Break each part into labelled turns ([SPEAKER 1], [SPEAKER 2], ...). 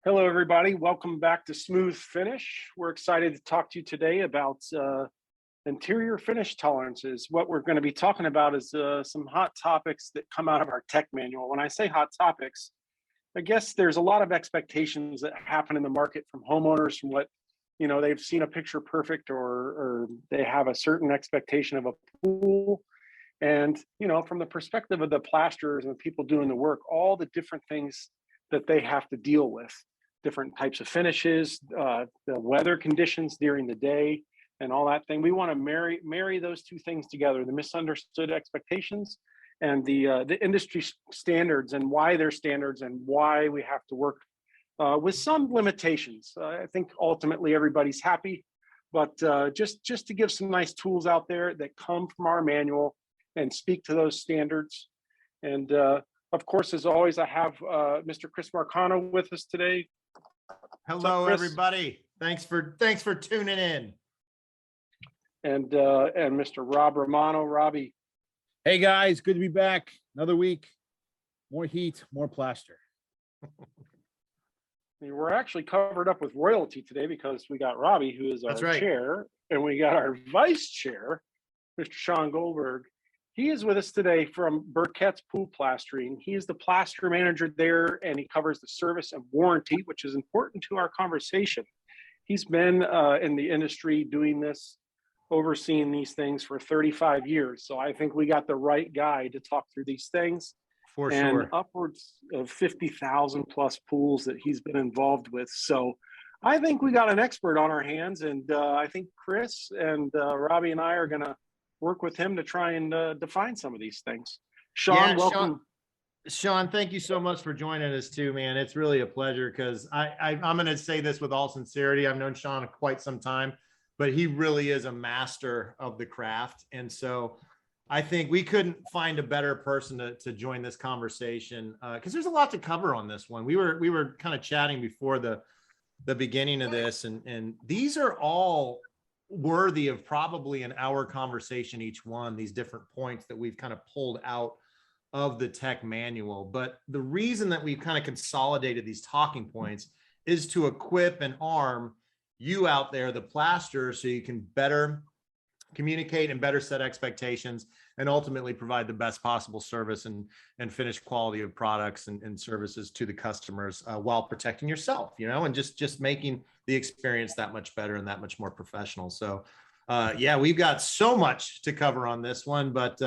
[SPEAKER 1] Hello, everybody. Welcome back to Smooth Finish. We're excited to talk to you today about interior finish tolerances. What we're going to be talking about is some hot topics that come out of our tech manual. When I say hot topics, I guess there's a lot of expectations that happen in the market from homeowners, from what they've seen a picture perfect, or they have a certain expectation of a pool. And from the perspective of the plasterers and the people doing the work, all the different things that they have to deal with, different types of finishes, the weather conditions during the day, and all that thing. We want to marry those two things together: the misunderstood expectations and the industry standards, and why they're standards, and why we have to work with some limitations. I think ultimately everybody's happy, but just to give some nice tools out there that come from our manual and speak to those standards. And of course, as always, I have Mr. Chris Marcano with us today.
[SPEAKER 2] Hello, everybody. Thanks for tuning in.
[SPEAKER 1] And Mr. Rob Romano. Robbie.
[SPEAKER 3] Hey guys, good to be back. Another week, more heat, more plaster.
[SPEAKER 1] We're actually covered up with royalty today because we got Robbie, who is our chair, and we got our vice chair, Mr. Shaun Goldberg. He is with us today from Burkett's Pool Plastering. He is the plaster manager there, and he covers the service and warranty, which is important to our conversation. He's been in the industry doing this, overseeing these things for 35 years. So I think we got the right guy to talk through these things.
[SPEAKER 2] For
[SPEAKER 1] and
[SPEAKER 2] sure.
[SPEAKER 1] Upwards of 50,000 plus pools that he's been involved with. So I think we got an expert on our hands, and I think Chris and Robbie and I are going to work with him to try and define some of these things. Shaun, welcome.
[SPEAKER 2] Shaun, thank you so much for joining us too, man. It's really a pleasure, because I'm going to say this with all sincerity. I've known Shaun quite some time, but he really is a master of the craft. And so I think we couldn't find a better person to join this conversation, because there's a lot to cover on this one. We were kind of chatting before the beginning of this, and these are all worthy of probably an hour conversation each one, these different points that we've kind of pulled out of the tech manual. But the reason that we've kind of consolidated these talking points is to equip and arm you out there, the plasterers, so you can better communicate and better set expectations, and ultimately provide the best possible service and finished quality of products and services to the customers, while protecting yourself, and just making the experience that much better and that much more professional. So yeah, we've got so much to cover on this one, but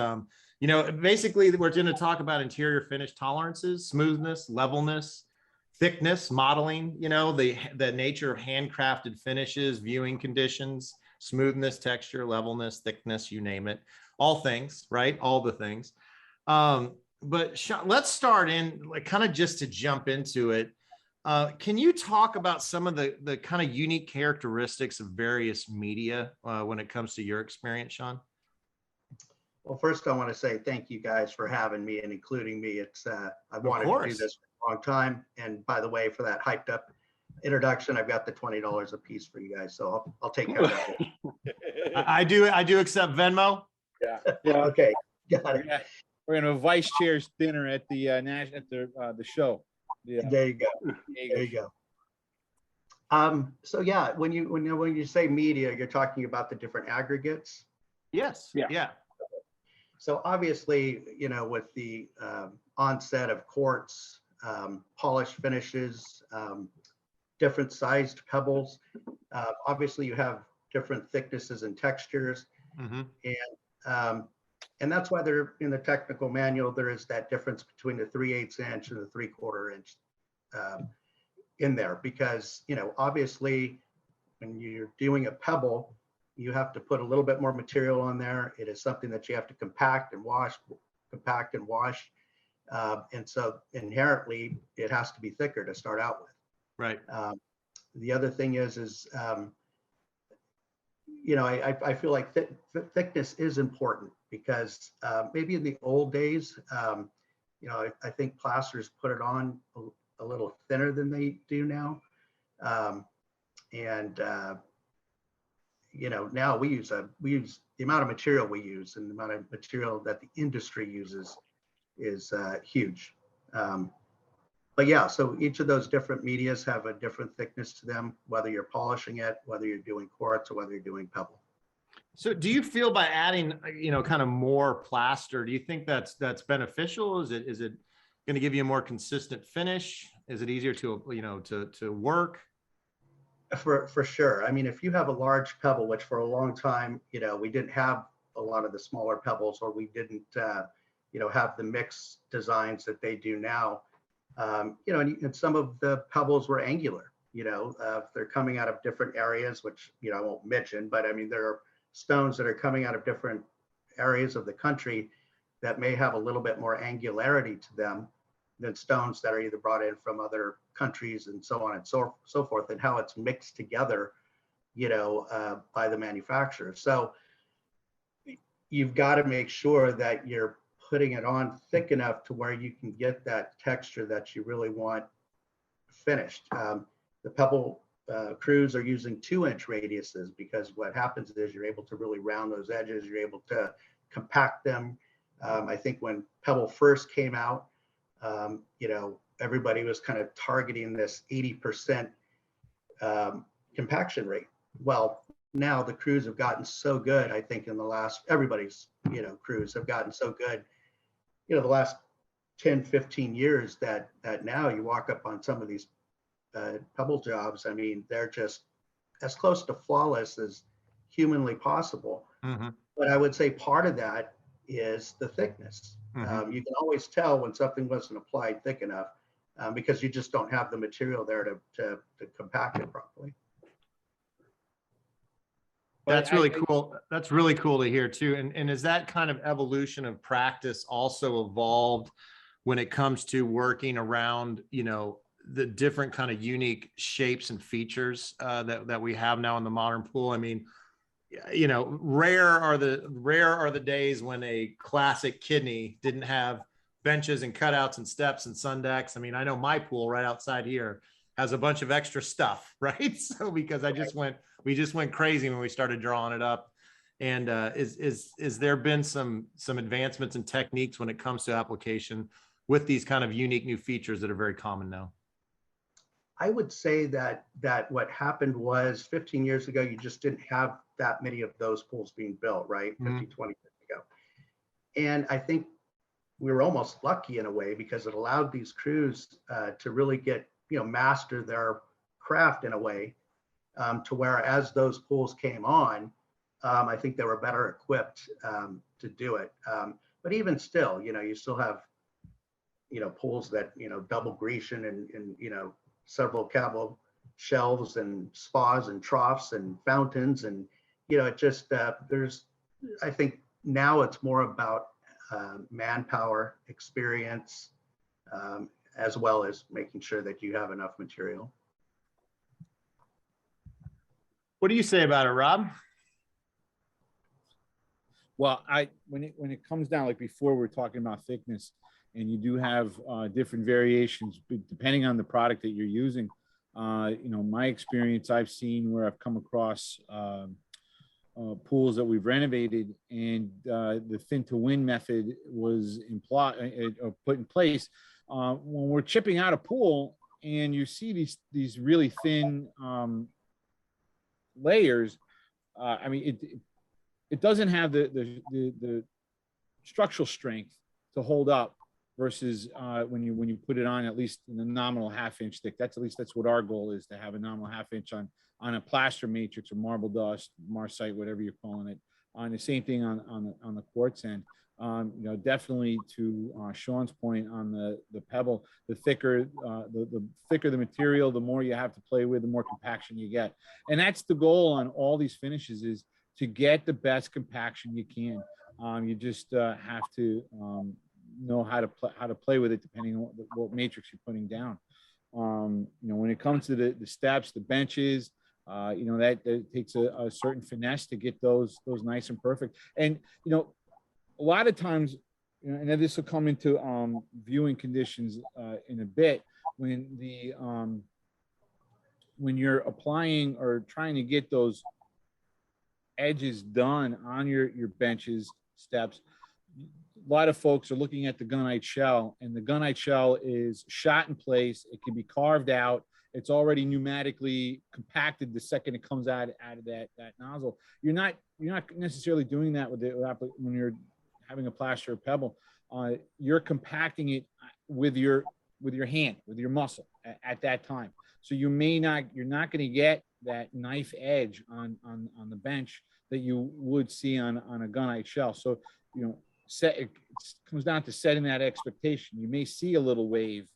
[SPEAKER 2] basically we're going to talk about interior finish tolerances, smoothness, levelness, thickness, mottling, the nature of handcrafted finishes, viewing conditions, smoothness, texture, levelness, thickness, you name it, all things, right? All the things. But Shaun, let's start in, like, kind of just to jump into it. Can you talk about some of the kind of unique characteristics of various media when it comes to your experience, Shaun?
[SPEAKER 4] Well, first I want to say thank you guys for having me and including me. It's I've wanted to do this for a long time. And by the way, for that hyped up introduction, I've got the $20 a piece for you guys, so I'll take care of that.
[SPEAKER 2] I do accept Venmo.
[SPEAKER 1] Yeah.
[SPEAKER 4] Okay. Got it.
[SPEAKER 3] We're gonna have a vice chair's dinner at the the show. Yeah.
[SPEAKER 4] There you go. There you go. So yeah, when you say media, you're talking about the different aggregates.
[SPEAKER 2] Yes. Yeah.
[SPEAKER 4] So obviously, with the onset of quartz, polished finishes, different sized pebbles, obviously you have different thicknesses and textures.
[SPEAKER 2] Mm-hmm.
[SPEAKER 4] And that's why they're in the technical manual, there is that difference between the 3/8 inch and the 3/4 inch in there, because, obviously when you're doing a pebble, you have to put a little bit more material on there. It is something that you have to compact and wash. And so inherently it has to be thicker to start out with.
[SPEAKER 2] Right.
[SPEAKER 4] The other thing is I feel like thickness is important, because maybe in the old days, I think plasters put it on a little thinner than they do now. Now we use the amount of material we use, and the amount of material that the industry uses is huge. But But yeah, so each of those different medias have a different thickness to them, whether you're polishing it, whether you're doing quartz, or whether you're doing pebble.
[SPEAKER 2] So do you feel by adding, kind of more plaster, do you think that's beneficial? Is it going to give you a more consistent finish? Is it easier to work?
[SPEAKER 4] For sure. I mean, if you have a large pebble, which for a long time, we didn't have a lot of the smaller pebbles, or we didn't, have the mix designs that they do now. And some of the pebbles were angular, if they're coming out of different areas, which, I won't mention, but I mean, there are stones that are coming out of different areas of the country that may have a little bit more angularity to them than stones that are either brought in from other countries and so on and so forth, and how it's mixed together, by the manufacturer. So you've got to make sure that you're putting it on thick enough to where you can get that texture that you really want finished. The pebble crews are using 2-inch radiuses, because what happens is you're able to really round those edges. You're able to compact them. I think when pebble first came out, everybody was kind of targeting this 80% compaction rate. Well, now the crews have gotten so good. I think in the last, everybody's, crews have gotten so good, the last 10, 15 years that now you walk up on some of these pebble jobs. I mean, they're just as close to flawless as humanly possible.
[SPEAKER 2] Mm-hmm.
[SPEAKER 4] But I would say part of that is the thickness.
[SPEAKER 2] Mm-hmm.
[SPEAKER 4] You can always tell when something wasn't applied thick enough, because you just don't have the material there to compact it properly.
[SPEAKER 2] That's really cool. That's really cool to hear too. And is that kind of evolution of practice also evolved when it comes to working around, the different kind of unique shapes and features that we have now in the modern pool? I mean, rare are the days when a classic kidney didn't have benches and cutouts and steps and sun decks. I mean, I know my pool right outside here has a bunch of extra stuff, right? So because we just went crazy when we started drawing it up. And is there been some advancements in techniques when it comes to application with these kind of unique new features that are very common now?
[SPEAKER 4] I would say that what happened was 15 years ago, you just didn't have that many of those pools being built, right? 50,
[SPEAKER 2] Mm-hmm.
[SPEAKER 4] 20 years ago. And I think we were almost lucky in a way, because it allowed these crews to really get, master their craft in a way, to where as those pools came on, I think they were better equipped to do it. But even still, you still have, pools that, double Grecian and several cabo shelves and spas and troughs and fountains. And, it just, I think now it's more about manpower, experience, as well as making sure that you have enough material.
[SPEAKER 2] What do you say about it, Rob?
[SPEAKER 3] Well, when it comes down, like before, we're talking about thickness, and you do have different variations depending on the product that you're using. My experience, I've seen where I've come across pools that we've renovated, and the thin to win method was put in place. When we're chipping out a pool and you see these really thin layers, I mean, it doesn't have the structural strength to hold up versus when you put it on, at least in a nominal 1/2 inch thick. That's what our goal is, to have a nominal 1/2 inch on a plaster matrix or marble dust, marcite, whatever you're calling it. On the same thing on the quartz end. Definitely to Shaun's point on the pebble, the thicker the material, the more you have to play with, the more compaction you get. And that's the goal on all these finishes, is to get the best compaction you can. You just have to know how to play with it depending on what matrix you're putting down. When it comes to the steps, the benches, that takes a certain finesse to get those nice and perfect. And a lot of times, and then this will come into viewing conditions in a bit, when you're applying or trying to get those edges done on your benches, steps, lot of folks are looking at the gunite shell, and the gunite shell is shot in place. It can be carved out. It's already pneumatically compacted the second it comes out of that nozzle. You're not necessarily doing that with when you're having a plaster or pebble. You're compacting it with your hand, with your muscle at that time. So you're not going to get that knife edge on the bench that you would see on a gunite shell. So, it comes down to setting that expectation. You may see a little wave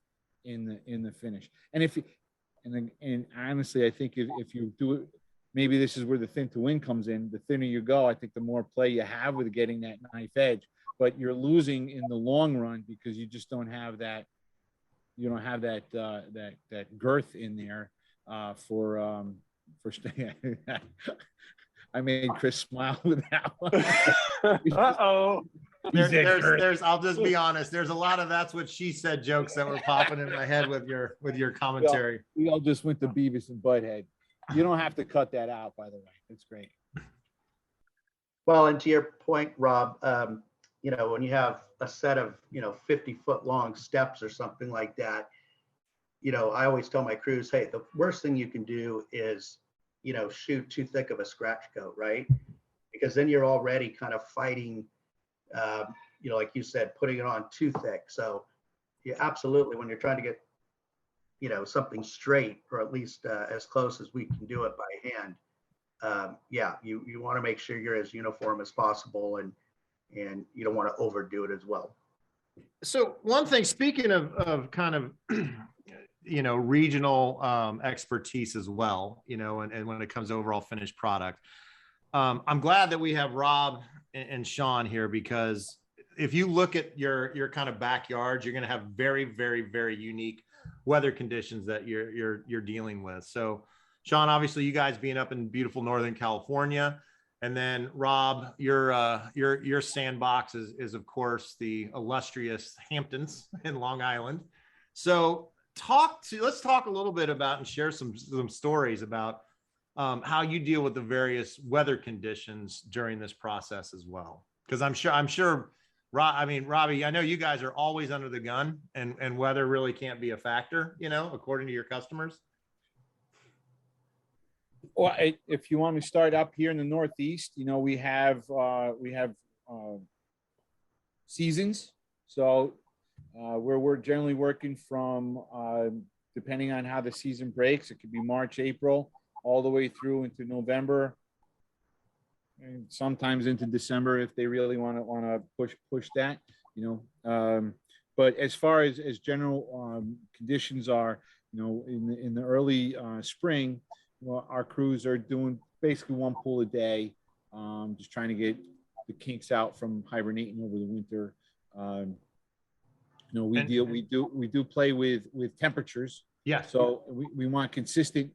[SPEAKER 3] in the finish. And honestly, I think if you do it, maybe this is where the thin to win comes in. The thinner you go, I think the more play you have with getting that knife edge, but you're losing in the long run because you just don't have that. You don't have that girth in there for staying. I made Chris smile with that one.
[SPEAKER 1] Uh-oh.
[SPEAKER 2] There's I'll just be honest. There's a lot of that's what she said jokes that were popping in my head with your commentary.
[SPEAKER 3] We all just went to Beavis and Butthead. You don't have to cut that out, by the way. It's great.
[SPEAKER 4] Well, and to your point, Rob, when you have a set of 50-foot long steps or something like that, I always tell my crews, hey, the worst thing you can do is shoot too thick of a scratch coat, right? Because then you're already kind of fighting, like you said, putting it on too thick. So you absolutely, when you're trying to get, something straight, or at least as close as we can do it by hand, you want to make sure you're as uniform as possible, and you don't want to overdo it as well.
[SPEAKER 2] So one thing, speaking of kind of, regional expertise as well, and when it comes to overall finished product, I'm glad that we have Rob and Shaun here, because if you look at your kind of backyards, you're going to have very, very, very unique weather conditions that you're dealing with. So Shaun, obviously you guys being up in beautiful Northern California, and then Rob, your sandbox is of course the illustrious Hamptons in Long Island. So let's talk a little bit about and share some stories about how you deal with the various weather conditions during this process as well. Because I'm sure, Robbie, I know you guys are always under the gun, and weather really can't be a factor, according to your customers.
[SPEAKER 3] Well, if you want me to start up here in the Northeast, we have seasons. So where we're generally working from, depending on how the season breaks, it could be March, April, all the way through into November, and sometimes into December if they really want to push that, But as far as general conditions are, in the early spring, our crews are doing basically one pool a day, just trying to get the kinks out from hibernating over the winter. We do play with temperatures.
[SPEAKER 2] Yeah.
[SPEAKER 3] So we want consistent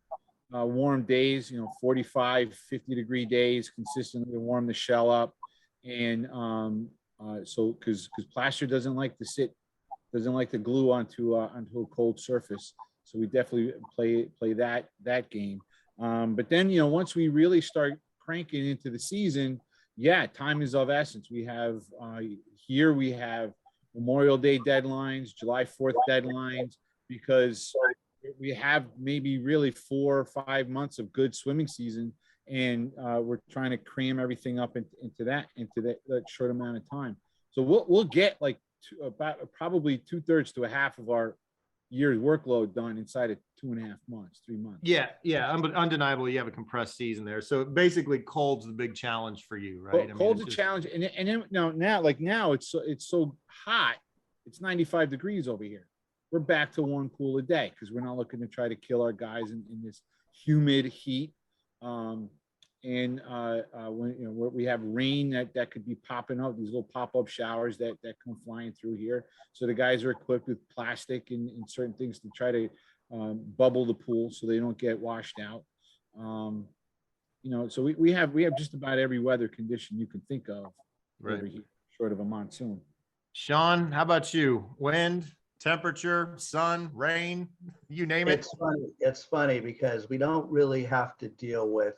[SPEAKER 3] warm days, 45, 50 degree days, consistently to warm the shell up. And so because plaster doesn't like to glue onto a cold surface. So we definitely play that game. But then, once we really start cranking into the season, time is of essence. We have here we have Memorial Day deadlines, July 4th deadlines, because we have maybe really 4 or 5 months of good swimming season, and we're trying to cram everything up into that short amount of time. So we'll get like about probably 2/3 to a half of our year's workload done inside of 2.5 months, 3 months.
[SPEAKER 2] Yeah. Undeniably, you have a compressed season there. So basically, cold's the big challenge for you, right?
[SPEAKER 3] Cold's a challenge, and then now it's so hot. It's 95 degrees over here. We're back to one pool a day because we're not looking to try to kill our guys in this humid heat. When we have rain that could be popping up, these little pop-up showers that come flying through here. So the guys are equipped with plastic and certain things to try to bubble the pool so they don't get washed out. So we have just about every weather condition you can think of over here, short of a monsoon.
[SPEAKER 2] Shaun, how about you? Wind, temperature, sun, rain, you name it.
[SPEAKER 4] It's funny because we don't really have to deal with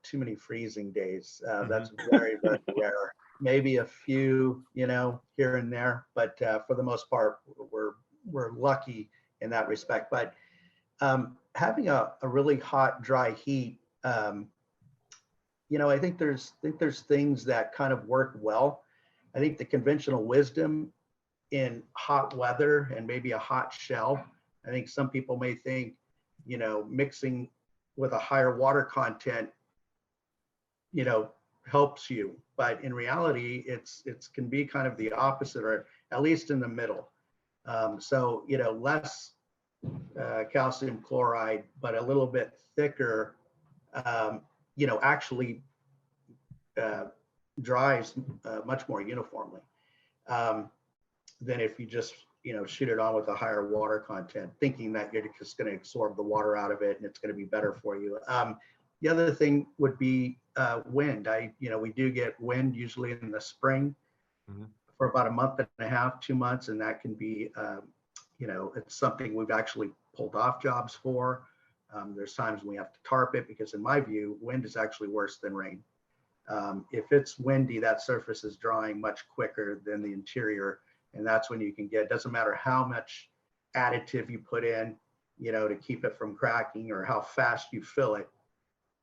[SPEAKER 4] too many freezing days. That's very, very rare. maybe a few, here and there, but for the most part, we're lucky in that respect. But having a really hot, dry heat, I think there's things that kind of work well. I think the conventional wisdom in hot weather and maybe a hot shell, I think some people may think, mixing with a higher water content, helps you. But in reality, it's can be kind of the opposite, or at least in the middle. So, less calcium chloride, but a little bit thicker, actually dries much more uniformly than if you just, shoot it on with a higher water content, thinking that you're just going to absorb the water out of it and it's going to be better for you. The other thing would be wind. We do get wind usually in the spring for about a month and a half, 2 months, and that can be, it's something we've actually pulled off jobs for. There's times when we have to tarp it because, in my view, wind is actually worse than rain. If it's windy, that surface is drying much quicker than the interior, and that's when you can get. Doesn't matter how much additive you put in, to keep it from cracking, or how fast you fill it.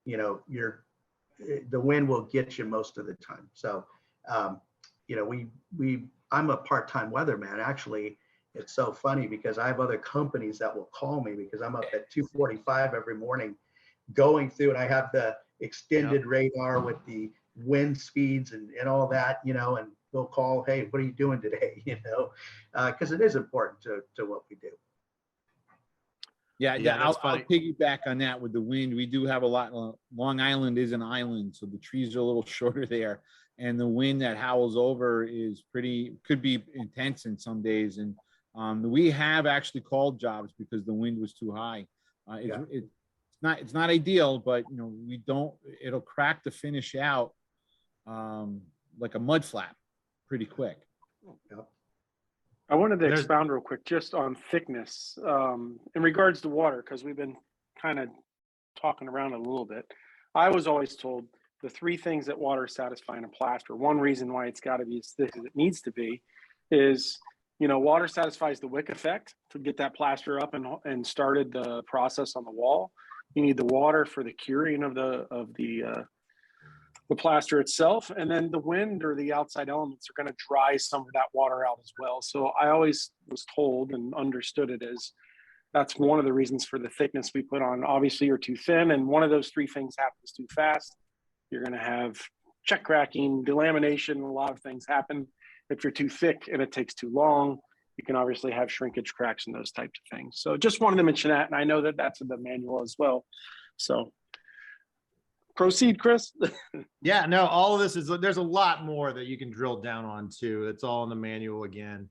[SPEAKER 4] The wind will get you most of the time. So, I'm a part-time weatherman. Actually, it's so funny because I have other companies that will call me because I'm up at 2:45 every morning going through, and I have the extended radar with the wind speeds and all that, and they'll call, hey, what are you doing today? Because it is important to what we do.
[SPEAKER 3] Yeah, I'll piggyback on that with the wind. We do have a lot. Long Island is an island, so the trees are a little shorter there, and the wind that howls over could be intense in some days. And we have actually called jobs because the wind was too high. It's not ideal, but it'll crack the finish out like a mud flap pretty quick.
[SPEAKER 4] Yep.
[SPEAKER 1] I wanted to expound real quick just on thickness in regards to water, because we've been kind of talking around a little bit. I was always told the three things that water satisfy in a plaster. One reason why it's got to be as thick as it needs to be is, water satisfies the wick effect to get that plaster up and started the process on the wall. You need the water for the curing of the plaster itself, and then the wind or the outside elements are going to dry some of that water out as well. So I always was told and understood it as that's one of the reasons for the thickness we put on. Obviously, you're too thin, and one of those three things happens too fast, you're going to have check cracking, delamination, a lot of things happen. If you're too thick and it takes too long, you can obviously have shrinkage cracks and those types of things. So just wanted to mention that, and I know that that's in the manual as well. So proceed, Chris.
[SPEAKER 2] Yeah, no, all of this there's a lot more that you can drill down on too. It's all in the manual again.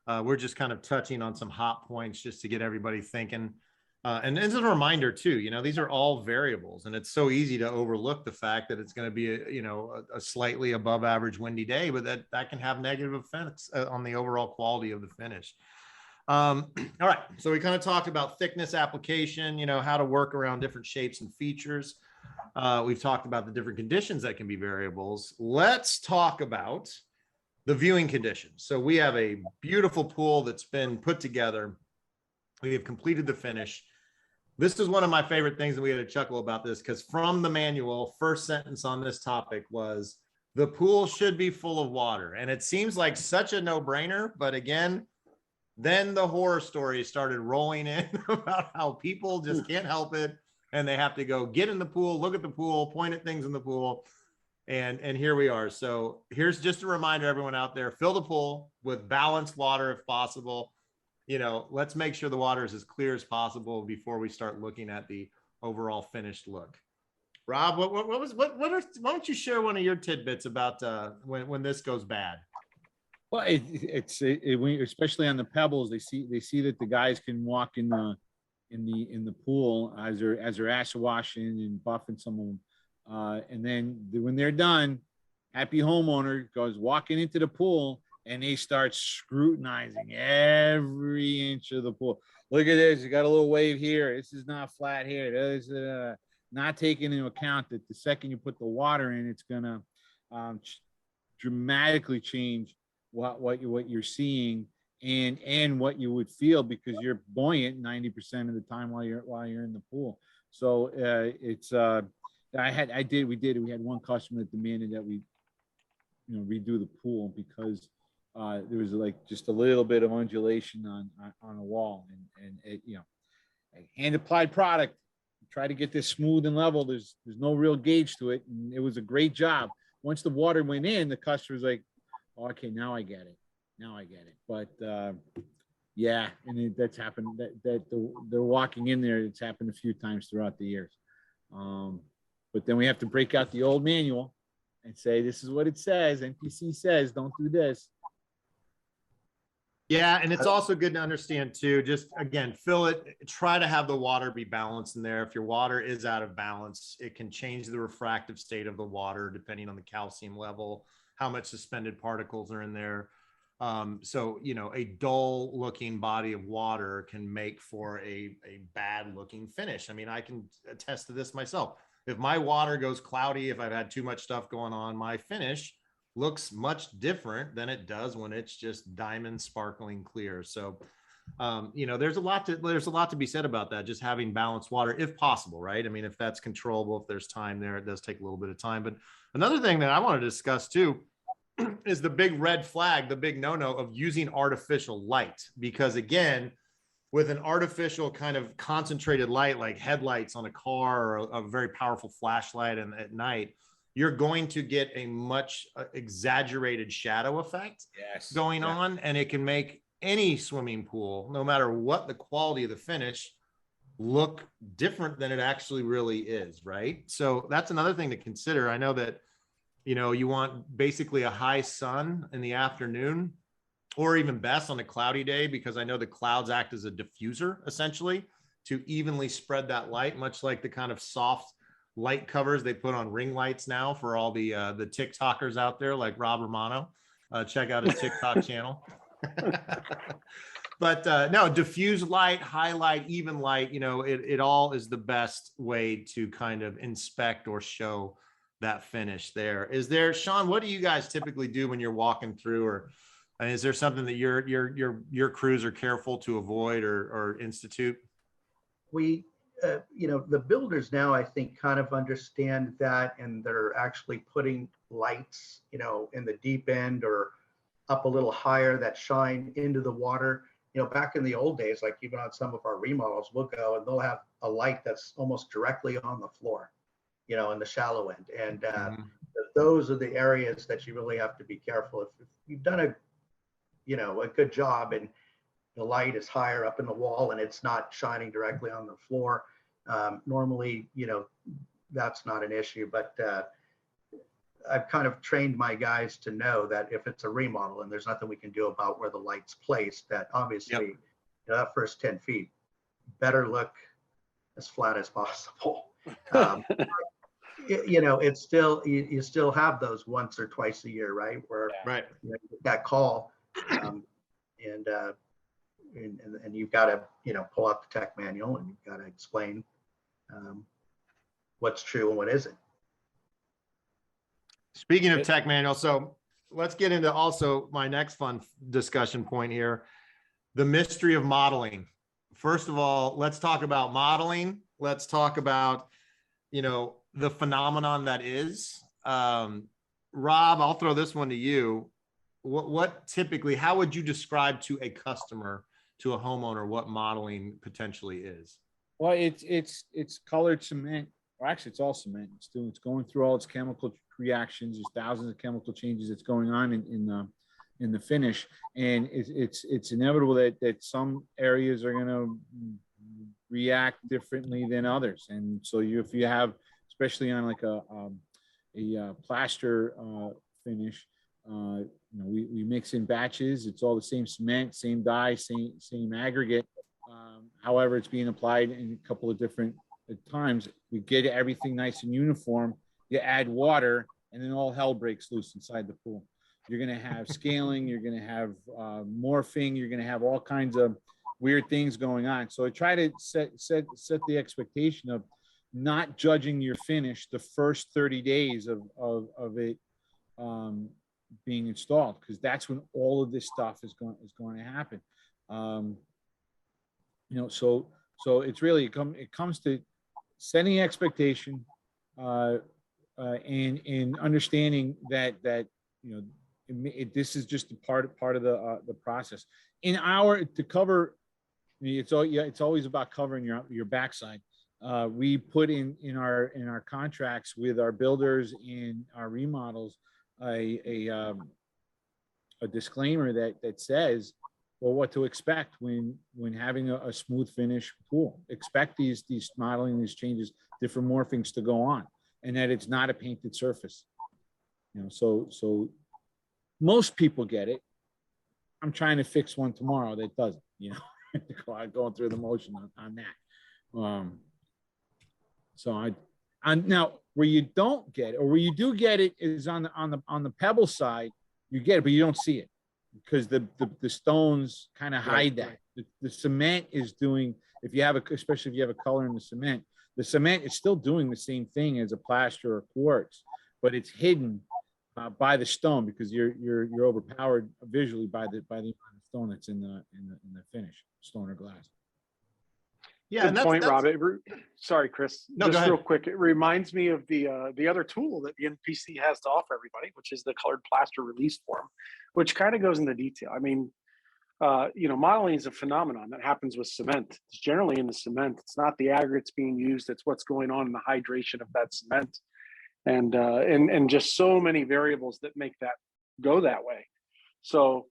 [SPEAKER 2] We're just kind of touching on some hot points just to get everybody thinking. And as a reminder too, these are all variables, and it's so easy to overlook the fact that it's going to be a slightly above average windy day, but that can have negative effects on the overall quality of the finish. All right, so we kind of talked about thickness application, how to work around different shapes and features. We've talked about the different conditions that can be variables. Let's talk about the viewing conditions. So we have a beautiful pool that's been put together. We have completed the finish. This is one of my favorite things, and we had a chuckle about this because from the manual, first sentence on this topic was, the pool should be full of water. And it seems like such a no-brainer, but again, then the horror stories started rolling in about how people just can't help it. And they have to go get in the pool, look at the pool, point at things in the pool. And here we are. So here's just a reminder, everyone out there, fill the pool with balanced water if possible. Let's make sure the water is as clear as possible before we start looking at the overall finished look. Rob, why don't you share one of your tidbits about when this goes bad?
[SPEAKER 3] Well, especially on the pebbles, they see that the guys can walk in the pool as they're acid washing and buffing some of them, and then when they're done, happy homeowner goes walking into the pool and they start scrutinizing every inch of the pool. Look at this, you got a little wave here, this is not flat here, this is not taking into account that the second you put the water in, it's gonna dramatically change what you're seeing and what you would feel, because you're buoyant 90% of the time while you're in the pool. So we had one customer that demanded that we redo the pool because there was like just a little bit of undulation on a wall, and it, hand applied product, try to get this smooth and level. There's no real gauge to it, and it was a great job. Once the water went in, the customer's like, oh, okay, now I get it. But yeah, and that's happened. They're walking in there. It's happened a few times throughout the years. But then we have to break out the old manual and say, this is what it says. NPC says, don't do this.
[SPEAKER 2] Yeah, and it's also good to understand too, just again, fill it, try to have the water be balanced in there. If your water is out of balance, it can change the refractive state of the water depending on the calcium level, how much suspended particles are in there. So, a dull looking body of water can make for a bad looking finish. I mean, I can attest to this myself. If my water goes cloudy, if I've had too much stuff going on, my finish looks much different than it does when it's just diamond sparkling clear. So, there's a lot to be said about that. Just having balanced water, if possible, right? I mean, if that's controllable, if there's time there, it does take a little bit of time. But another thing that I want to discuss too is the big red flag, the big no-no of using artificial light. Because again, with an artificial kind of concentrated light, like headlights on a car or a very powerful flashlight at night, you're going to get a much exaggerated shadow effect going on. And it can make any swimming pool, no matter what the quality of the finish, look different than it actually really is, right? So that's another thing to consider. I know that, you want basically a high sun in the afternoon, or even best on a cloudy day, because I know the clouds act as a diffuser essentially to evenly spread that light, much like the kind of soft light covers they put on ring lights now for all the TikTokers out there, like Rob Romano. Check out his TikTok channel. But no, diffuse light, highlight, even light, it all is the best way to kind of inspect or show that finish there. Is there, Shaun, what do you guys typically do when you're walking through, or is there something that your crews are careful to avoid or institute?
[SPEAKER 4] We, the builders now, I think, kind of understand that, and they're actually putting lights, in the deep end or up a little higher that shine into the water. Back in the old days, like even on some of our remodels, we'll go and they'll have a light that's almost directly on the floor, in the shallow end. And those are the areas that you really have to be careful. If you've done a good job and the light is higher up in the wall and it's not shining directly on the floor, normally, that's not an issue. But I've kind of trained my guys to know that if it's a remodel and there's nothing we can do about where the light's placed, that obviously that first 10 feet better look as flat as possible. It's still, you still have those once or twice a year, right? Where that call, and you've got to, pull out the tech manual and you've got to explain what's true and what isn't.
[SPEAKER 2] Speaking of tech manual, so let's get into also my next fun discussion point here, the mystery of mottling. First of all, let's talk about mottling. Let's talk about, the phenomenon that is. Rob, I'll throw this one to you. What typically, how would you describe to a customer, to a homeowner, what mottling potentially is?
[SPEAKER 3] Well, it's colored cement, or actually it's all cement. It's going through all its chemical reactions. There's thousands of chemical changes that's going on in the finish, and it's inevitable that some areas are going to react differently than others. And so if you have, especially on like a plaster finish, we mix in batches. It's all the same cement, same dye, same aggregate. However, it's being applied in a couple of different times. We get everything nice and uniform. You add water, and then all hell breaks loose inside the pool. You're going to have scaling. You're going to have morphing. You're going to have all kinds of weird things going on. So I try to set the expectation of not judging your finish the first 30 days of it being installed, because that's when all of this stuff is going to happen. So it's really it comes to setting expectation, and understanding that this is just a part of the process. It's always about covering your backside. We put in our contracts with our builders and our remodels a disclaimer that says, well, what to expect when having a smooth finish pool. Expect these modeling, these changes, different morphings to go on, and that it's not a painted surface. So most people get it. I'm trying to fix one tomorrow that doesn't. Going through the motion on that. So now where you don't get it, or where you do get it, is on the pebble side. You get it, but you don't see it because the stones kind of hide that. The cement is doing, especially if you have a color in the cement is still doing the same thing as a plaster or quartz, but it's hidden by the stone, because you're overpowered visually by the amount of stone that's in the finish, stone or glass.
[SPEAKER 2] Yeah,
[SPEAKER 1] good point, Rob. Sorry, Chris.
[SPEAKER 2] No,
[SPEAKER 1] just real quick, it reminds me of the other tool that the NPC has to offer everybody, which is the colored plaster release form, which kind of goes into detail. I mean, modeling is a phenomenon that happens with cement. It's generally in the cement. It's not the aggregates being used. It's what's going on in the hydration of that cement, and just so many variables that make that go that way. So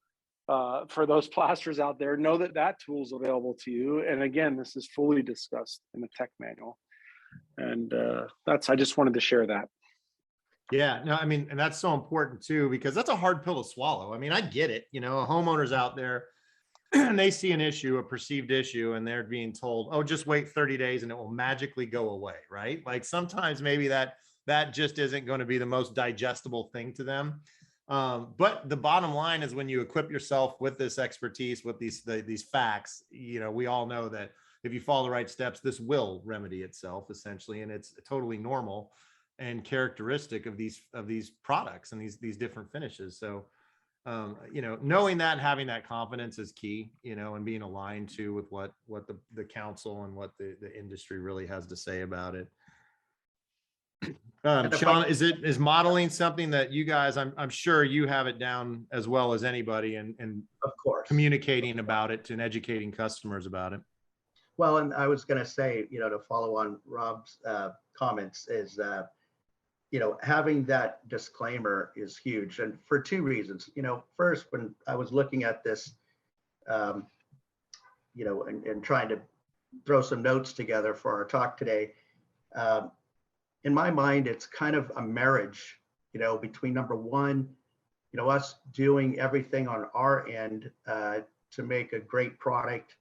[SPEAKER 1] for those plasters out there, know that tool is available to you. And again, this is fully discussed in the tech manual. And I just wanted to share that.
[SPEAKER 2] Yeah, no, I mean, and that's so important too, because that's a hard pill to swallow. I mean, I get it. Homeowners out there, and they see an issue, a perceived issue, and they're being told, oh, just wait 30 days and it will magically go away, right? Like sometimes maybe that just isn't going to be the most digestible thing to them. But the bottom line is, when you equip yourself with this expertise, with these facts, we all know that if you follow the right steps, this will remedy itself essentially, and it's totally normal and characteristic of these products and these different finishes. So, knowing that, having that confidence is key, and being aligned to with what the council and what the industry really has to say about it. Shaun, is modeling something that you guys, I'm sure you have it down as well as anybody, and
[SPEAKER 4] of course,
[SPEAKER 2] communicating about it and educating customers about it?
[SPEAKER 4] Well, and I was going to say, to follow on Rob's comments is, having that disclaimer is huge, and for two reasons. First, when I was looking at this, and trying to throw some notes together for our talk today, in my mind, it's kind of a marriage, between number one, us doing everything on our end to make a great product,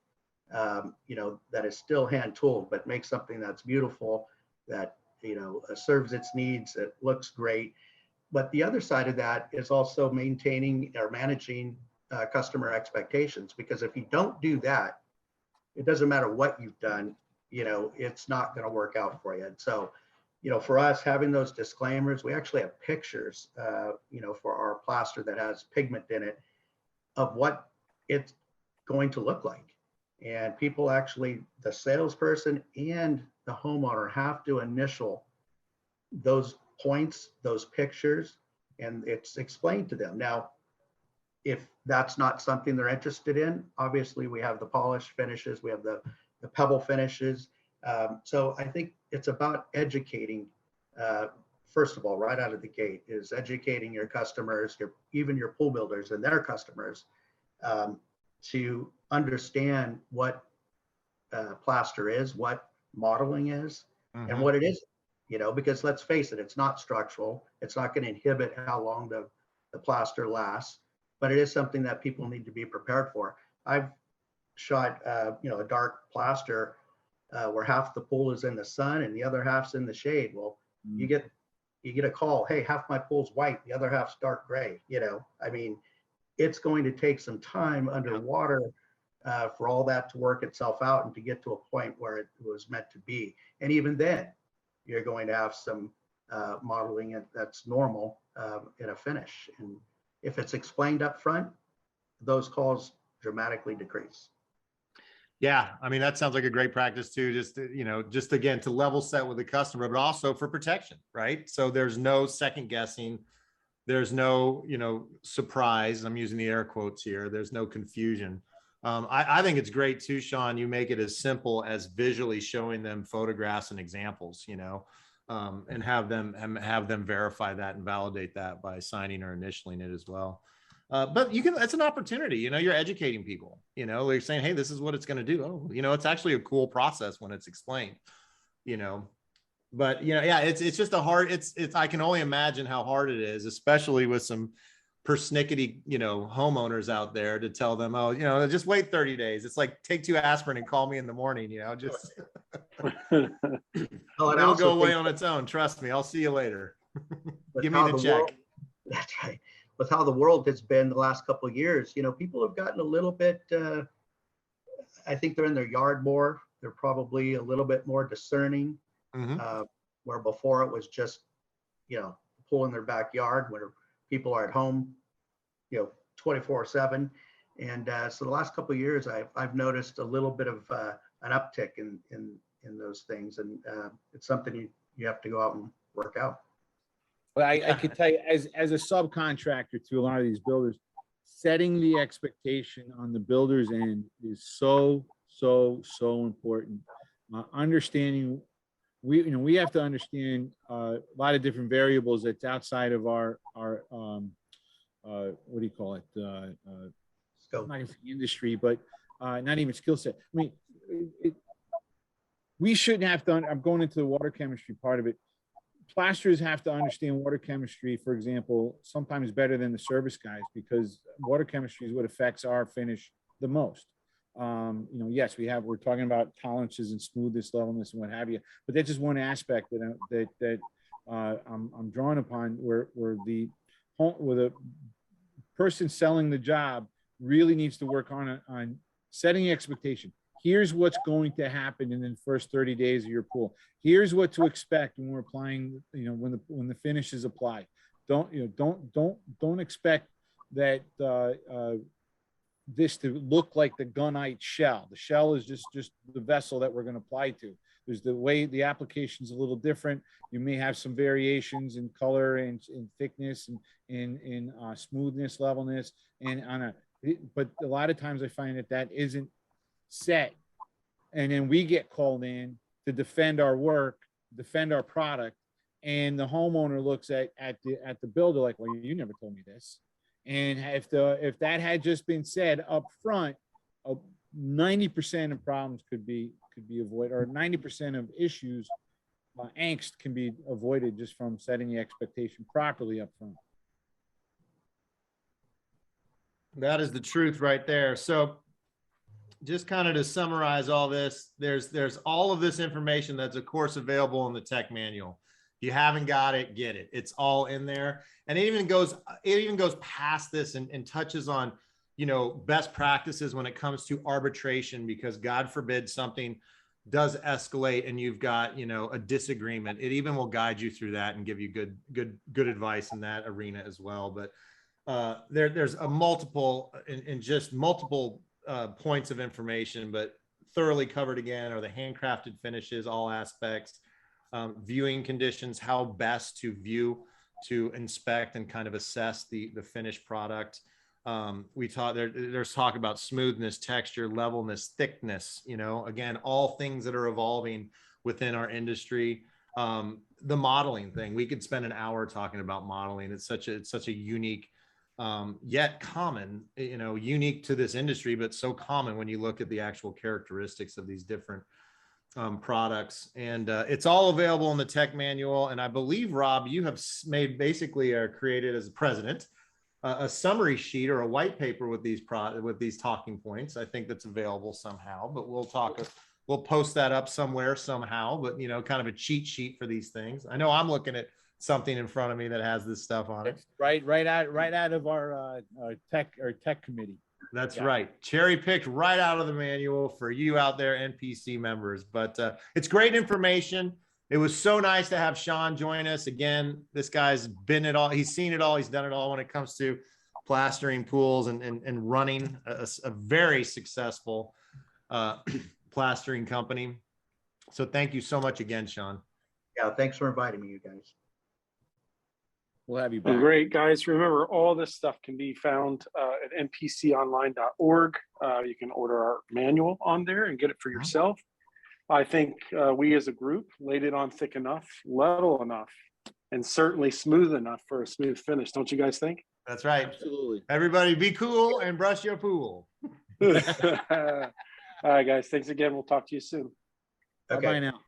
[SPEAKER 4] that is still hand tooled, but make something that's beautiful, that, serves its needs, it looks great. But the other side of that is also maintaining or managing customer expectations, because if you don't do that, it doesn't matter what you've done, it's not going to work out for you. And so, for us, having those disclaimers, we actually have pictures, for our plaster that has pigment in it, of what it's going to look like. And people actually, the salesperson and the homeowner, have to initial those points, those pictures, and it's explained to them. Now, if that's not something they're interested in, obviously we have the polished finishes, we have the pebble finishes. So I think it's about educating, first of all, right out of the gate, is educating your customers, even your pool builders and their customers, to understand what plaster is, what mottling is, and what it isn't. Because let's face it, it's not structural. It's not going to inhibit how long the plaster lasts, but it is something that people need to be prepared for. I've shot, a dark plaster where half the pool is in the sun and the other half's in the shade. Well, you get a call, hey, half my pool's white, the other half's dark gray. I mean, it's going to take some time underwater for all that to work itself out and to get to a point where it was meant to be. And even then, you're going to have some modeling that's normal in a finish. And if it's explained up front, those calls dramatically decrease.
[SPEAKER 2] Yeah, I mean, that sounds like a great practice too. Just just again to level set with the customer, but also for protection, right? So there's no second guessing. There's no, surprise. I'm using the air quotes here. There's no confusion. I think it's great too, Shaun. You make it as simple as visually showing them photographs and examples, and have them verify that and validate that by signing or initialing it as well. But that's an opportunity, you're educating people, they're saying, hey, this is what it's going to do. Oh, it's actually a cool process when it's explained, but yeah, it's just I can only imagine how hard it is, especially with some persnickety, homeowners out there to tell them, oh, just wait 30 days. It's like, take 2 aspirin and call me in the morning, just it'll go away on its own. Trust me. I'll see you later. Give me the check.
[SPEAKER 4] That's right. With how the world has been the last couple of years, people have gotten a little bit, I think they're in their yard more. They're probably a little bit more discerning, where before it was just, pull in their backyard where people are at home, 24/7. And so the last couple of years, I've noticed a little bit of an uptick in those things. And it's something you have to go out and work out.
[SPEAKER 3] But I could tell you, as a subcontractor to a lot of these builders, setting the expectation on the builder's end is so important. Understanding, we have to understand a lot of different variables that's outside of our what do you call it?
[SPEAKER 4] Scope.
[SPEAKER 3] Not even industry, but not even skill set. I mean, we shouldn't have to. I'm going into the water chemistry part of it. Plasterers have to understand water chemistry, for example, sometimes better than the service guys, because water chemistry is what affects our finish the most. Yes, we're talking about tolerances and smoothness, levelness, and what have you, but that's just one aspect that I'm drawing upon, where the person selling the job really needs to work on setting the expectation. Here's what's going to happen in the first 30 days of your pool. Here's what to expect when we're applying, when the finish is applied. Don't expect that this to look like the gunite shell. The shell is just the vessel that we're going to apply to. There's the way the application is a little different. You may have some variations in color and in thickness and in smoothness, levelness, but a lot of times I find that isn't set, and then we get called in to defend our work, defend our product, and the homeowner looks at the builder like, well, you never told me this. And if that had just been said up front, 90% of problems could be avoided, or 90% of issues, angst can be avoided just from setting the expectation properly up front.
[SPEAKER 2] That is the truth right there. So just kind of to summarize all this, there's all of this information that's of course available in the tech manual. If you haven't got it, get it. It's all in there. And it even goes past this and touches on, best practices when it comes to arbitration, because God forbid something does escalate and you've got, a disagreement. It even will guide you through that and give you good advice in that arena as well. But there's a multiple points of information, but thoroughly covered again are the handcrafted finishes, all aspects, viewing conditions, how best to view, to inspect and kind of assess the finished product. There's talk about smoothness, texture, levelness, thickness, again, all things that are evolving within our industry. The mottling thing, we could spend an hour talking about mottling. It's such a unique, yet common, unique to this industry, but so common when you look at the actual characteristics of these different products. And it's all available in the tech manual. And I believe, Rob, you have made basically created as president a summary sheet or a white paper with these talking points. I think that's available somehow, but we'll post that up somewhere somehow, but kind of a cheat sheet for these things. I know I'm looking at something in front of me that has this stuff on it.
[SPEAKER 3] It's right out of our tech committee.
[SPEAKER 2] That's right. Cherry picked right out of the manual for you out there, NPC members. But it's great information. It was so nice to have Shaun join us again. This guy's been it all. He's seen it all. He's done it all when it comes to plastering pools and running a very successful plastering company. So thank you so much again, Shaun.
[SPEAKER 4] Yeah, thanks for inviting me, you guys.
[SPEAKER 3] We'll have you
[SPEAKER 1] Well,
[SPEAKER 3] back.
[SPEAKER 1] great, guys. Remember, all this stuff can be found at npconline.org. You can order our manual on there and get it for yourself. I think we as a group laid it on thick enough, level enough, and certainly smooth enough for a smooth finish. Don't you guys think?
[SPEAKER 2] That's right.
[SPEAKER 3] Absolutely.
[SPEAKER 2] Everybody be cool and brush your pool.
[SPEAKER 1] All right, guys. Thanks again. We'll talk to you soon.
[SPEAKER 4] Okay.
[SPEAKER 3] Bye-bye now.